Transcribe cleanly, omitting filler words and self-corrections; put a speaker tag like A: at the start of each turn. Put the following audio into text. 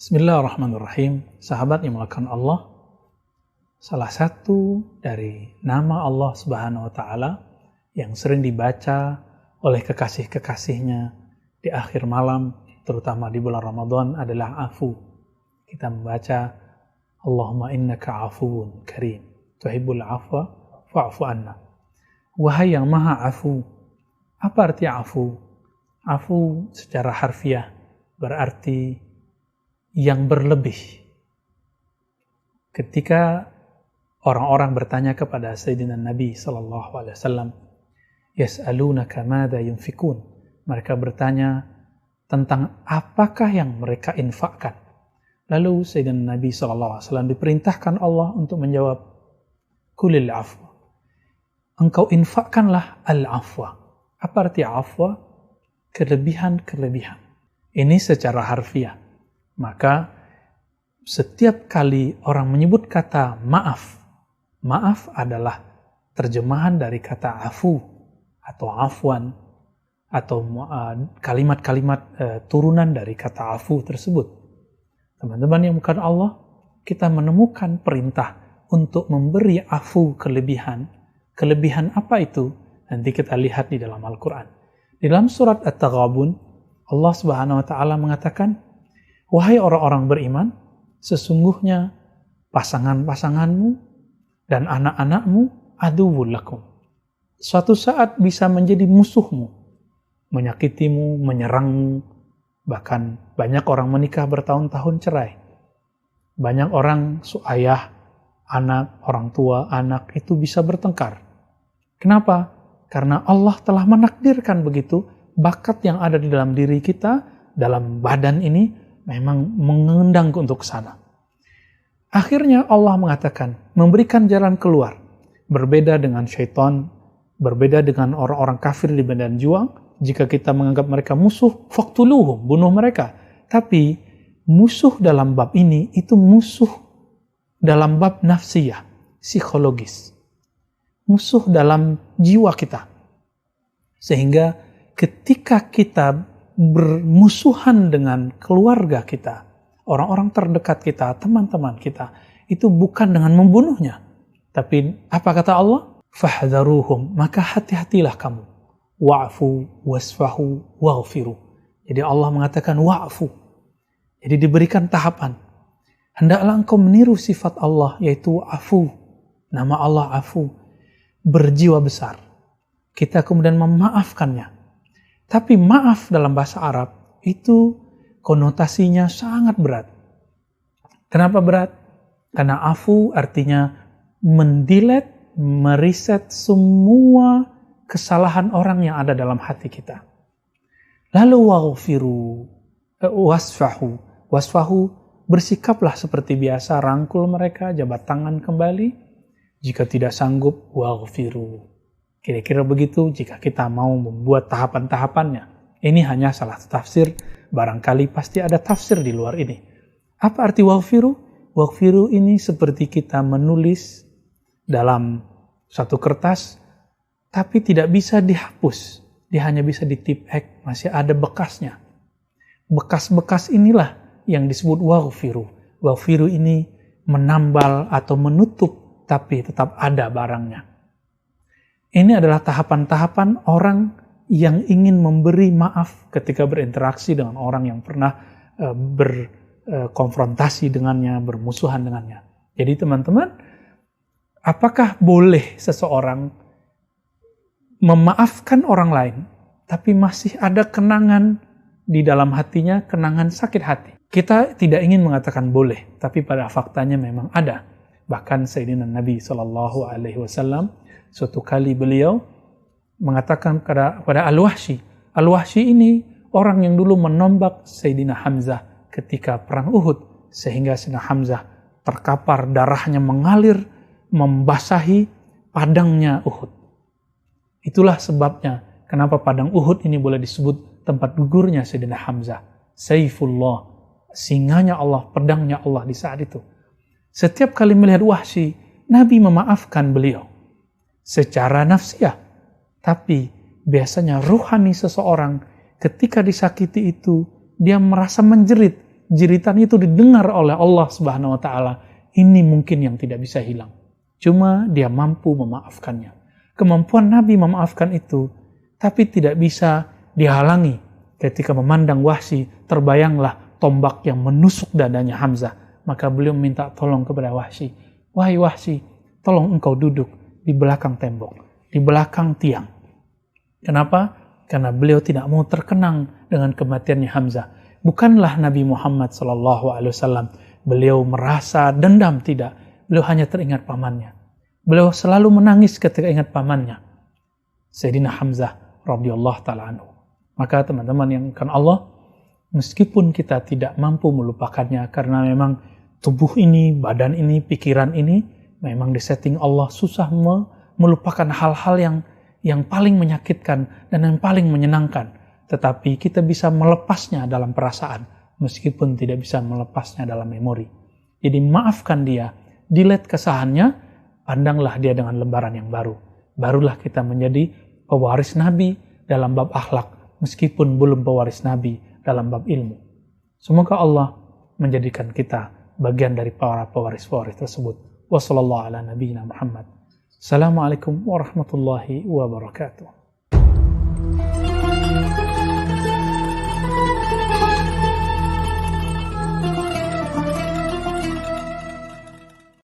A: Bismillahirrahmanirrahim. Sahabat yang melakukan Allah, salah satu dari nama Allah Subhanahu wa Ta'ala yang sering dibaca oleh kekasih-kekasihnya di akhir malam, terutama di bulan Ramadan, adalah afu. Kita membaca Allahumma innaka afuun karim tuhibbul afwa fa'fu anna. Wahai yang maha afu. Apa arti afu? Afu secara harfiah berarti yang berlebih. Ketika orang-orang bertanya kepada Sayyidina Nabi SAW, yas'alunaka madza yunfikun, mereka bertanya tentang apakah yang mereka infakkan. Lalu Sayyidina Nabi SAW diperintahkan Allah untuk menjawab, kulil afwa, engkau infakkanlah al-afwa. Apa arti afwa? Kelebihan-kelebihan. Ini secara harfiah. Maka setiap kali orang menyebut kata maaf, maaf adalah terjemahan dari kata afu atau afwan atau kalimat-kalimat turunan dari kata afu tersebut. Teman-teman yang bukan Allah, kita menemukan perintah untuk memberi afu kelebihan. Kelebihan apa itu? Nanti kita lihat di dalam Al-Quran. Di dalam surat At-Taghabun, Allah Subhanahu wa Ta'ala mengatakan, wahai orang-orang beriman, sesungguhnya pasangan-pasanganmu dan anak-anakmu aduwwul lakum. Suatu saat bisa menjadi musuhmu, menyakitimu, menyerangmu. Bahkan banyak orang menikah bertahun-tahun cerai. Banyak orang ayah, anak, orang tua, anak itu bisa bertengkar. Kenapa? Karena Allah telah menakdirkan begitu, bakat yang ada di dalam diri kita, dalam badan ini, memang mengundang untuk ke sana. Akhirnya Allah mengatakan, memberikan jalan keluar. Berbeda dengan syaitan, berbeda dengan orang-orang kafir di medan juang. Jika kita menganggap mereka musuh, faqtuluhum, bunuh mereka. Tapi musuh dalam bab ini, itu musuh dalam bab nafsiyah, psikologis. Musuh dalam jiwa kita. Sehingga ketika kita bermusuhan dengan keluarga kita, orang-orang terdekat kita, teman-teman kita, itu bukan dengan membunuhnya. Tapi apa kata Allah? Fahdharuhum, maka hati-hatilah kamu. Wa'fu wasfahu waghfiru. Jadi Allah mengatakan wa'fu. Jadi diberikan tahapan. Hendaklah engkau meniru sifat Allah, yaitu afu. Nama Allah afu. Berjiwa besar. Kita kemudian memaafkannya. Tapi maaf dalam bahasa Arab itu konotasinya sangat berat. Kenapa berat? Karena afu artinya mendilet, meriset semua kesalahan orang yang ada dalam hati kita. Lalu waghfiru, wasfahu. Wasfahu, bersikaplah seperti biasa, rangkul mereka, jabat tangan kembali. Jika tidak sanggup, waghfiru. Kira-kira begitu jika kita mau membuat tahapan-tahapannya. Ini hanya salah satu tafsir, barangkali pasti ada tafsir di luar ini. Apa arti waghfiru? Waghfiru ini seperti kita menulis dalam satu kertas, tapi tidak bisa dihapus. Dia hanya bisa ditipek, masih ada bekasnya. Bekas-bekas inilah yang disebut waghfiru. Waghfiru ini menambal atau menutup, tapi tetap ada barangnya. Ini adalah tahapan-tahapan orang yang ingin memberi maaf ketika berinteraksi dengan orang yang pernah berkonfrontasi dengannya, bermusuhan dengannya. Jadi teman-teman, apakah boleh seseorang memaafkan orang lain, tapi masih ada kenangan di dalam hatinya, kenangan sakit hati? Kita tidak ingin mengatakan boleh, tapi pada faktanya memang ada. Bahkan Sayyidina Nabi SAW, suatu kali beliau mengatakan kepada Al-Wahsy. Al-Wahsy ini orang yang dulu menombak Sayyidina Hamzah ketika perang Uhud. Sehingga Sayyidina Hamzah terkapar, darahnya mengalir, membasahi padangnya Uhud. Itulah sebabnya kenapa padang Uhud ini boleh disebut tempat gugurnya Sayyidina Hamzah. Saifullah, singanya Allah, pedangnya Allah di saat itu. Setiap kali melihat Wahsy, Nabi memaafkan beliau. Secara nafsiyah, tapi biasanya ruhani seseorang ketika disakiti itu dia merasa menjerit, jeritan itu didengar oleh Allah Subhanahu wa taala, ini mungkin yang tidak bisa hilang. Cuma dia mampu memaafkannya. Kemampuan Nabi memaafkan itu, tapi tidak bisa dihalangi ketika memandang Wahsy, terbayanglah tombak yang menusuk dadanya Hamzah. Maka beliau minta tolong kepada Wahsy, wahai Wahsy, tolong engkau duduk di belakang tembok, di belakang tiang. Kenapa? Karena beliau tidak mau terkenang dengan kematiannya Hamzah. Bukanlah Nabi Muhammad SAW, beliau merasa dendam, tidak. Beliau hanya teringat pamannya. Beliau selalu menangis ketika ingat pamannya, Sayyidina Hamzah radhiyallahu ta'ala anhu. Maka teman-teman yang akan Allah, meskipun kita tidak mampu melupakannya, karena memang tubuh ini, badan ini, pikiran ini, memang disetting Allah susah melupakan hal-hal yang paling menyakitkan dan yang paling menyenangkan. Tetapi kita bisa melepasnya dalam perasaan, meskipun tidak bisa melepasnya dalam memori. Jadi maafkan dia, delete kesalahannya, pandanglah dia dengan lembaran yang baru. Barulah kita menjadi pewaris Nabi dalam bab akhlak, meskipun belum pewaris Nabi dalam bab ilmu. Semoga Allah menjadikan kita bagian dari para pewaris-pewaris tersebut. Wassallallahu ala nabiyina Muhammad. Assalamualaikum warahmatullahi wabarakatuh.